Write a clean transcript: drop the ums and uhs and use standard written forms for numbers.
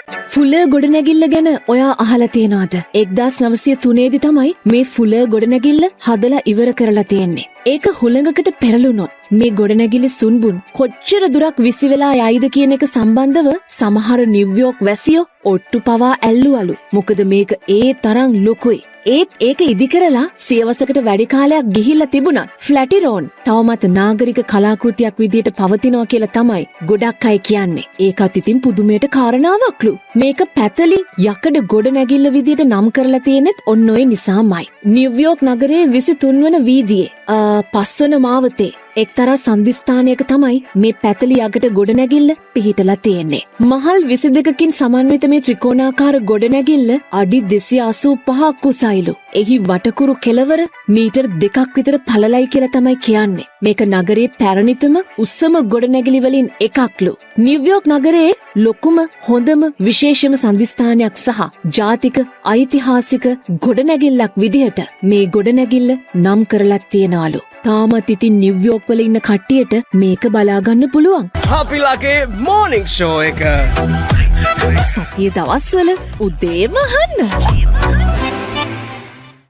ෆුල ගොඩනැගිල්ල ගැන ඔයා අහලා තියෙනවද? 1903 දී තමයි මේ ෆුල ගොඩනැගිල්ල හදලා ඉවර කරලා තියෙන්නේ. ඒක හුළඟකට පෙරළුනොත් මේ ගොඩනැගිලි සුන්බුන් කොච්චර දුරක් විසි වෙලා යයිද කියන එක සම්බන්ධව සමහර නිව්යෝක් වැසියෝ ඔට්ටු පවා ඇල්ලුවලු. මොකද මේක ඒ තරම් ලොකුයි. ඒත් ඒක ඉදි කරලා සියවසකට වැඩි කාලයක් ගිහිල්ලා තිබුණත් ෆ්ලැටිරෝන් තවමත් නාගරික කලාකෘතියක් විදියට පවතිනවා කියලා තමයි ගොඩක් අය කියන්නේ. ඒකත් ඉතින් පුදුමයට කාරණාවක්ලු. මේක පැතලි යකඩ ගොඩනැගිල්ල විදියට නම් කරලා තියෙනෙත් ඔන්න ඔය නිසාමයි. නිව්යෝක් නගරයේ 23 වන වීදියේ පස්වන මාවතේ එක්තරා සන්ධිස්ථානයක තමයි මේ පැතලි යකඩ ගොඩනැගිල්ල පිහිටලා තියෙන්නේ. මහල් 22කින් සමන්විත මේ ත්‍රිකෝණාකාර ගොඩනැගිල්ල අඩි 285ක් උසයිලු. එහි වටකුරු කෙළවර මීටර් 2ක් විතර පළලයි කියලා තමයි කියන්නේ. මේක නගරයේ පැරණිතම උස්සම ගොඩනැගිලි වලින් එකක්ලු. නිව්යෝක් නගරයේ ලොකුම හොඳම විශේෂම සන්ධිස්ථානයක් සහ ජාතික ඓතිහාසික ගොඩනැගිල්ලක් විදිහට මේ ගොඩනැගිල්ල නම් කරලා තියෙනවලු. තාමත් ඉතින් නිව්යෝක් වල ඉන්න කට්ටියට මේක බලා ගන්න පුළුවන්. අපිලාගේ මෝර්නිං ෂෝ එක සතිය දවස්වල උදේම අහන්න.